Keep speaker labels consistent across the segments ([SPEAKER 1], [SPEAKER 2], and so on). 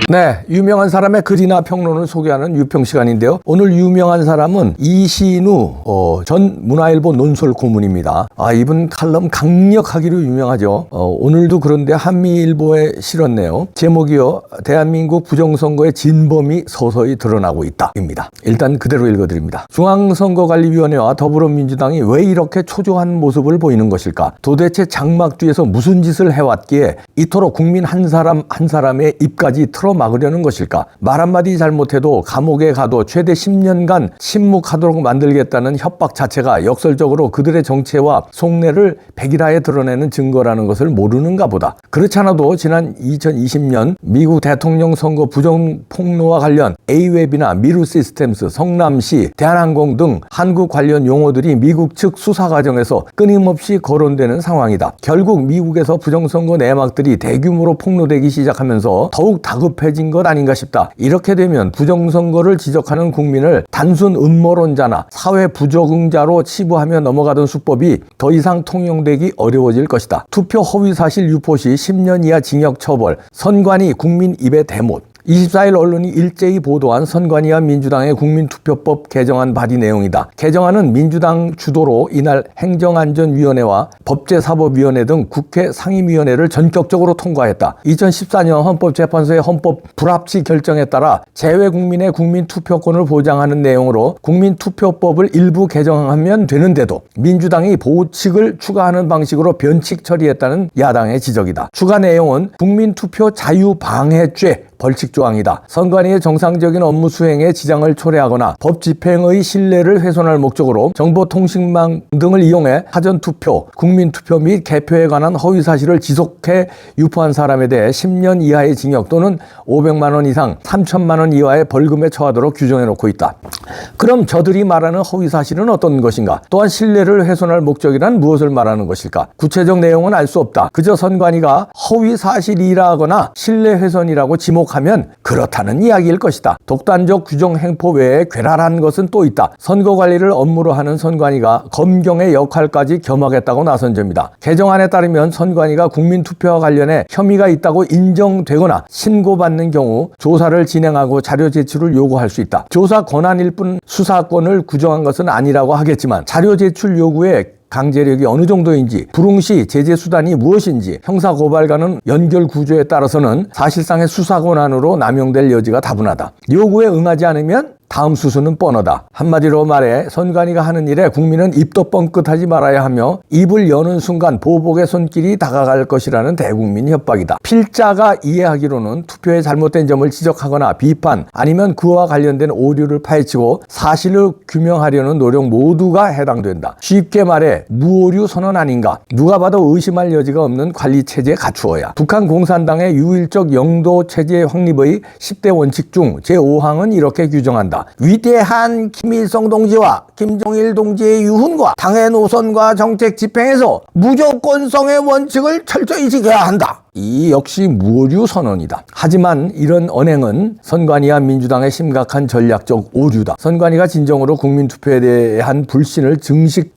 [SPEAKER 1] 네, 유명한 사람의 글이나 평론을 소개하는 유평 시간인데요. 오늘 유명한 사람은 이신우 전 문화일보 논설 고문입니다. 이분 칼럼 강력하기로 유명하죠. 오늘도 그런데 한미일보에 실었네요. 제목이요, 대한민국 부정선거의 진범이 서서히 드러나고 있다입니다. 일단 그대로 읽어드립니다. 중앙선거관리위원회와 더불어민주당이 왜 이렇게 초조한 모습을 보이는 것일까? 도대체 장막주에서 무슨 짓을 해왔기에 이토록 국민 한 사람 한 사람의 입까지 틀어막으려는 것일까? 말 한마디 잘못해도 감옥에 가도 최대 10년간 침묵하도록 만들겠다는 협박 자체가 역설적으로 그들의 정체와 속내를 백일하에 드러내는 증거라는 것을 모르는가 보다. 그렇지 않아도 지난 2020년 미국 대통령 선거 부정 폭로와 관련 A웹이나 미르시스템스, 성남시, 대한항공 등 한국 관련 용어들이 미국 측 수사 과정에서 끊임없이 거론되는 상황이다. 결국 미국에서 부정선거 내막들이 대규모로 폭로되기 시작하면서 더욱 다급해진 것 아닌가 싶다. 이렇게 되면 부정선거를 지적하는 국민을 단순 음모론자나 사회 부적응자로 치부하며 넘어가던 수법이 더 이상 통용되기 어려워질 것이다. 투표 허위 사실 유포 시 10년 이하 징역 처벌, 선관위 국민 입에 대못. 24일 언론이 일제히 보도한 선관위와 민주당의 국민투표법 개정안 발의 내용이다. 개정안은 민주당 주도로 이날 행정안전위원회와 법제사법위원회 등 국회 상임위원회를 전격적으로 통과했다. 2014년 헌법재판소의 헌법 불합치 결정에 따라 재외국민의 국민투표권을 보장하는 내용으로 국민투표법을 일부 개정하면 되는데도 민주당이 보칙을 추가하는 방식으로 변칙 처리했다는 야당의 지적이다. 추가 내용은 국민투표 자유방해죄 벌칙 조항이다. 선관위의 정상적인 업무 수행에 지장을 초래하거나 법 집행의 신뢰를 훼손할 목적으로 정보통신망 등을 이용해 사전투표, 국민투표 및 개표에 관한 허위 사실을 지속해 유포한 사람에 대해 10년 이하의 징역 또는 500만 원 이상 3천만 원 이하의 벌금에 처하도록 규정해 놓고 있다. 그럼 저들이 말하는 허위 사실은 어떤 것인가? 또한 신뢰를 훼손할 목적이란 무엇을 말하는 것일까? 구체적 내용은 알 수 없다. 그저 선관위가 허위 사실이라거나 신뢰 훼손이라고 지목하면 그렇다는 이야기일 것이다. 독단적 규정 행포 외에 괴랄한 것은 또 있다. 선거 관리를 업무로 하는 선관위가 검경의 역할까지 겸하겠다고 나선 점이다. 개정안에 따르면 선관위가 국민투표와 관련해 혐의가 있다고 인정되거나 신고받는 경우 조사를 진행하고 자료 제출을 요구할 수 있다. 조사 권한일 뿐 수사권을 구정한 것은 아니라고 하겠지만 자료 제출 요구에 강제력이 어느 정도인지, 불응시 제재 수단이 무엇인지, 형사고발과는 연결 구조에 따라서는 사실상의 수사 권한으로 남용될 여지가 다분하다. 요구에 응하지 않으면 다음 수순은 뻔하다. 한마디로 말해 선관위가 하는 일에 국민은 입도 뻥끗하지 말아야 하며 입을 여는 순간 보복의 손길이 다가갈 것이라는 대국민 협박이다. 필자가 이해하기로는 투표에 잘못된 점을 지적하거나 비판 아니면 그와 관련된 오류를 파헤치고 사실을 규명하려는 노력 모두가 해당된다. 쉽게 말해 무오류 선언 아닌가? 누가 봐도 의심할 여지가 없는 관리체제 갖추어야. 북한 공산당의 유일적 영도체제 확립의 10대 원칙 중 제5항은 이렇게 규정한다. 위대한 김일성 동지와 김정일 동지의 유훈과 당의 노선과 정책 집행에서 무조건성의 원칙을 철저히 지켜야 한다. 이 역시 무오류 선언이다. 하지만 이런 언행은 선관위와 민주당의 심각한 전략적 오류다. 선관위가 진정으로 국민투표에 대한 불신을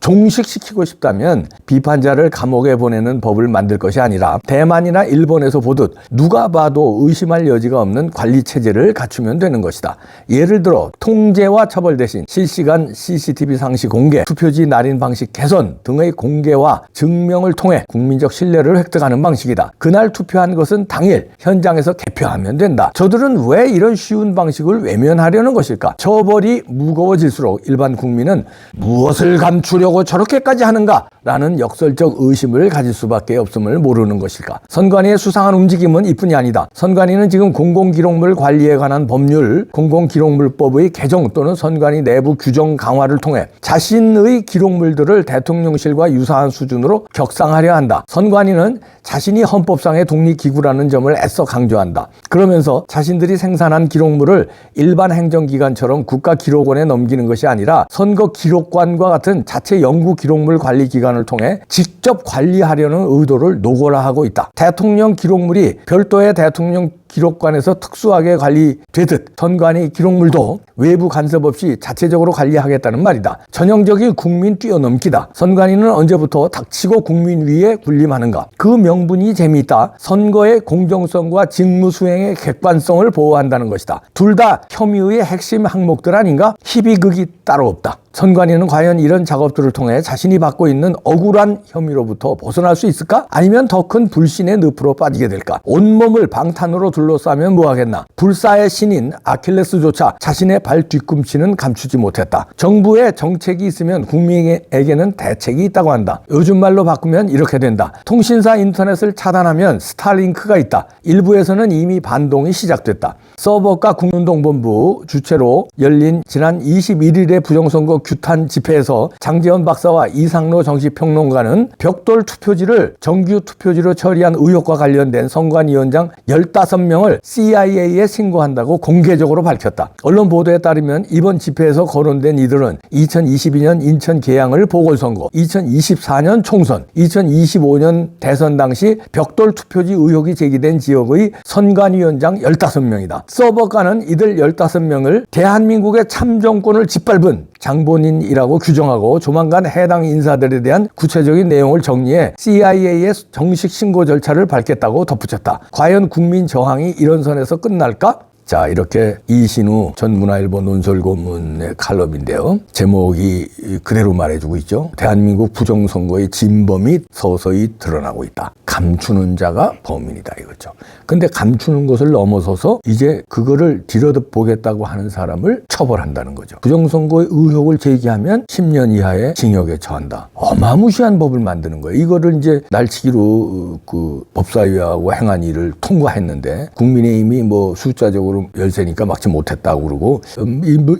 [SPEAKER 1] 종식시키고 싶다면 비판자를 감옥에 보내는 법을 만들 것이 아니라 대만이나 일본에서 보듯 누가 봐도 의심할 여지가 없는 관리체제를 갖추면 되는 것이다. 예를 들어 통제와 처벌 대신 실시간 CCTV 상시 공개, 투표지 날인 방식 개선 등의 공개와 증명을 통해 국민적 신뢰를 획득하는 방식이다. 그날 투표한 것은 당일 현장에서 개표하면 된다. 저들은 왜 이런 쉬운 방식을 외면하려는 것일까? 처벌이 무거워질수록 일반 국민은 무엇을 감추려고 저렇게까지 하는가? 라는 역설적 의심을 가질 수밖에 없음을 모르는 것일까? 선관위의 수상한 움직임은 이뿐이 아니다. 선관위는 지금 공공기록물 관리에 관한 법률, 공공기록물법의 개정 또는 선관위 내부 규정 강화를 통해 자신의 기록물들을 대통령실과 유사한 수준으로 격상하려 한다. 선관위는 자신이 헌법상의 독립기구라는 점을 애써 강조한다. 그러면서 자신들이 생산한 기록물을 일반 행정기관처럼 국가기록원에 넘기는 것이 아니라 선거기록관과 같은 자체 연구기록물 관리기관을 통해 직접 관리하려는 의도를 노골화하고 있다. 대통령 기록물이 별도의 대통령 기록관에서 특수하게 관리되듯 선관위 기록물도 외부 간섭 없이 자체적으로 관리하겠다는 말이다. 전형적인 국민 뛰어넘기다. 선관위는 언제부터 닥치고 국민 위에 군림하는가? 그 명분이 재미있다. 선거의 공정성과 직무 수행의 객관성을 보호한다는 것이다. 둘 다 혐의의 핵심 항목들 아닌가? 희비극이 따로 없다. 선관위는 과연 이런 작업들을 통해 자신이 받고 있는 억울한 혐의로부터 벗어날 수 있을까? 아니면 더 큰 불신의 늪으로 빠지게 될까? 온몸을 방탄으로 둘러싸면 뭐하겠나? 불사의 신인 아킬레스조차 자신의 발 뒤꿈치는 감추지 못했다. 정부의 정책이 있으면 국민에게는 대책이 있다고 한다. 요즘 말로 바꾸면 이렇게 된다. 통신사 인터넷을 차단하면 스타링크가 있다. 일부에서는 이미 반동이 시작됐다. 서버과 국민운동본부 주최로 열린 지난 21일의 부정선거 규탄 집회에서 장제원 박사와 이상로 정치평론가는 벽돌 투표지를 정규 투표지로 처리한 의혹과 관련된 선관위원장 15명을 CIA에 신고한다고 공개적으로 밝혔다. 언론 보도에 따르면 이번 집회에서 거론된 이들은 2022년 인천 계양을 보궐선거, 2024년 총선, 2025년 대선 당시 벽돌 투표지 의혹이 제기된 지역의 선관위원장 15명이다. 서버가는 이들 15명을 대한민국의 참정권을 짓밟은 장본인이라고 규정하고 조만간 해당 인사들에 대한 구체적인 내용을 정리해 CIA의 정식 신고 절차를 밟겠다고 덧붙였다. 과연 국민 저항이 이런 선에서 끝날까? 자, 이렇게 이신우 전 문화일보 논설고문의 칼럼인데요. 제목이 그대로 말해주고 있죠. 대한민국 부정선거의 진범이 서서히 드러나고 있다. 감추는 자가 범인이다 이거죠. 근데 감추는 것을 넘어서서 이제 그거를 들여다보겠다고 하는 사람을 처벌한다는 거죠. 부정선거의 의혹을 제기하면 10년 이하의 징역에 처한다. 어마무시한 법을 만드는 거예요. 이거를 이제 날치기로 그 법사위하고 행안위를 통과했는데 국민의힘이 뭐 숫자적으로 열세니까 막지 못했다고 그러고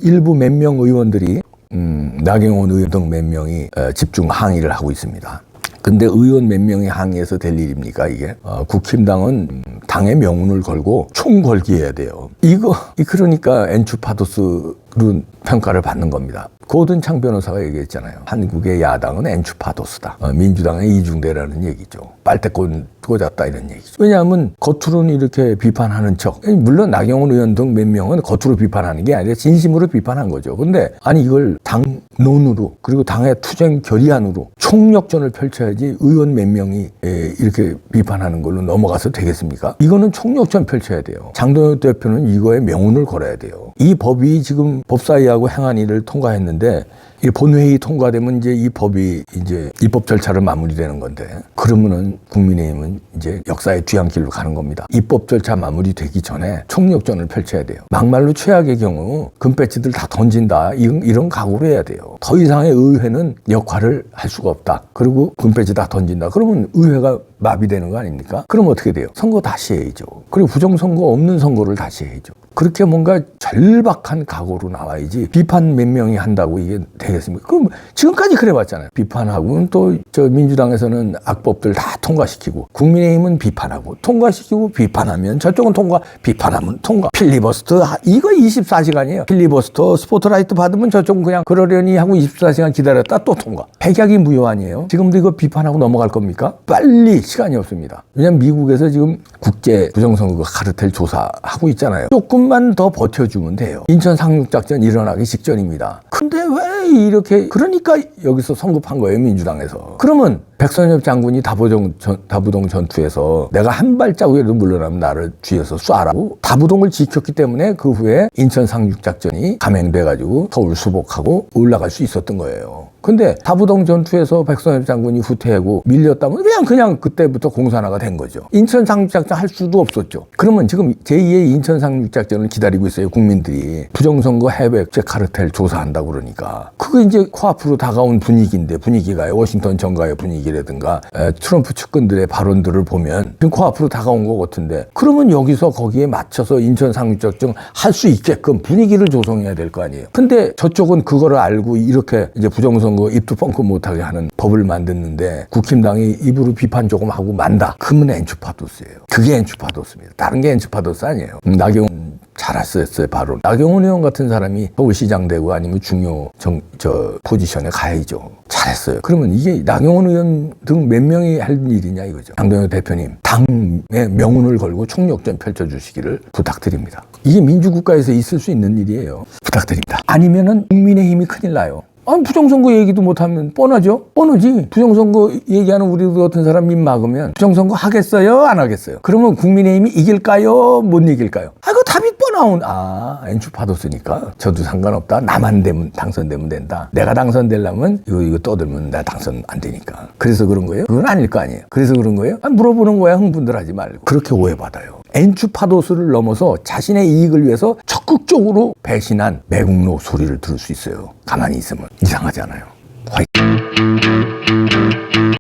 [SPEAKER 1] 일부 몇 명 의원들이 나경원 의원 등 몇 명이 집중 항의를 하고 있습니다. 근데 의원 몇 명이 항의해서 될 일입니까 이게? 국힘당은 당의 명운을 걸고 총 걸기 해야 돼요. 그러니까 엔추파도스로 평가를 받는 겁니다. 고든창 변호사가 얘기했잖아요. 한국의 야당은 엔추파도스다. 민주당의 이중대라는 얘기죠. 빨대 꽂았다 이런 얘기죠. 왜냐하면 겉으로는 이렇게 비판하는 척. 물론 나경원 의원 등 몇 명은 겉으로 비판하는 게 아니라 진심으로 비판한 거죠. 근데 아니 이걸 당론으로 그리고 당의 투쟁 결의안으로 총력전을 펼쳐야지 의원 몇 명이 이렇게 비판하는 걸로 넘어가서 되겠습니까? 이거는 총력전 펼쳐야 돼요. 장동혁 대표는 이거에 명운을 걸어야 돼요. 이 법이 지금 법사위하고 행안위를 통과했는데 이 본회의 통과되면 이제 이 법이 이제 입법 절차를 마무리되는 건데 그러면은 국민의힘은 이제 역사의 뒤안길로 가는 겁니다. 입법 절차 마무리되기 전에 총력전을 펼쳐야 돼요. 막말로 최악의 경우 금배지들 다 던진다 이런 각오로 해야 돼요. 더 이상의 의회는 역할을 할 수가 없다. 그리고 금배지 다 던진다. 그러면 의회가 마비되는 거 아닙니까? 그럼 어떻게 돼요? 선거 다시 해야죠. 그리고 부정선거 없는 선거를 다시 해야죠. 그렇게 뭔가 절박한 각오로 나와야지 비판 몇 명이 한다고 이게 되겠습니까? 그럼 지금까지 그래봤잖아요. 비판하고 또 저 민주당에서는 악법들 다 통과시키고 국민의힘은 비판하고 통과시키고 비판하면 저쪽은 통과 비판하면 통과 필리버스터 이거 24시간이에요. 필리버스터 스포트라이트 받으면 저쪽은 그냥 그러려니 하고 24시간 기다렸다 또 통과. 백약이 무효 아니에요? 지금도 이거 비판하고 넘어갈 겁니까? 빨리 시간이 없습니다. 왜냐하면 미국에서 지금 국제 부정선거 카르텔 조사하고 있잖아요. 조금만 더 버텨주면 돼요. 인천 상륙작전 일어나기 직전입니다. 근데 왜 이렇게 그러니까 여기서 성급한 거예요. 민주당에서. 그러면 백선엽 장군이 다부동 전투에서 내가 한 발자국이라도 물러나면 나를 뒤에서 쏴라고 다부동을 지켰기 때문에 그 후에 인천 상륙작전이 감행돼가지고 서울 수복하고 올라갈 수 있었던 거예요. 근데 다부동 전투에서 백선엽 장군이 후퇴하고 밀렸다면 그냥 그때부터 공산화가 된 거죠. 인천 상륙작전 할 수도 없었죠. 그러면 지금 제2의 인천 상륙작전을 기다리고 있어요. 국민들이. 부정선거 해외 액제 카르텔 조사한다고 그러니까. 그게 이제 코앞으로 다가온 분위기인데 분위기가 워싱턴 정가의 분위기라든가 트럼프 측근들의 발언들을 보면 지금 코앞으로 다가온 것 같은데 그러면 여기서 거기에 맞춰서 인천 상륙작전 할 수 있게끔 분위기를 조성해야 될 거 아니에요. 근데 저쪽은 그거를 알고 이렇게 이제 부정선거 입도 뻥끗 못하게 하는 법을 만드는데 국힘당이 입으로 비판 조금 하고 만다. 그러면 엔추파도스예요. 그게 엔추파도스입니다. 다른 게 엔추파도스 아니에요. 나경원 잘했어요. 바로 나경원 의원 같은 사람이 서울시장 되고 아니면 중요 포지션에 가야죠. 잘했어요. 그러면 이게 나경원 의원 등 몇 명이 할 일이냐 이거죠. 장동혁 대표님 당의 명운을 걸고 총력전 펼쳐주시기를 부탁드립니다. 이게 민주국가에서 있을 수 있는 일이에요. 부탁드립니다. 아니면은 국민의힘이 큰일 나요. 부정선거 얘기도 못하면 뻔하죠? 뻔하지. 부정선거 얘기하는 우리 같은 사람 입 막으면 부정선거 하겠어요? 안 하겠어요? 그러면 국민의힘이 이길까요? 못 이길까요? 그거 답이 뻔나온. 엔추파도스니까 저도 상관없다. 나만 되면 당선되면 된다. 내가 당선되려면 이거 떠들면 나 당선 안 되니까. 그래서 그런 거예요? 그건 아닐 거 아니에요. 그래서 그런 거예요? 물어보는 거야. 흥분들 하지 말고. 그렇게 오해받아요. 엔추파도스를 넘어서 자신의 이익을 위해서 적극적으로 배신한 매국노 소리를 들을 수 있어요. 가만히 있으면 이상하지 않아요. 화이팅!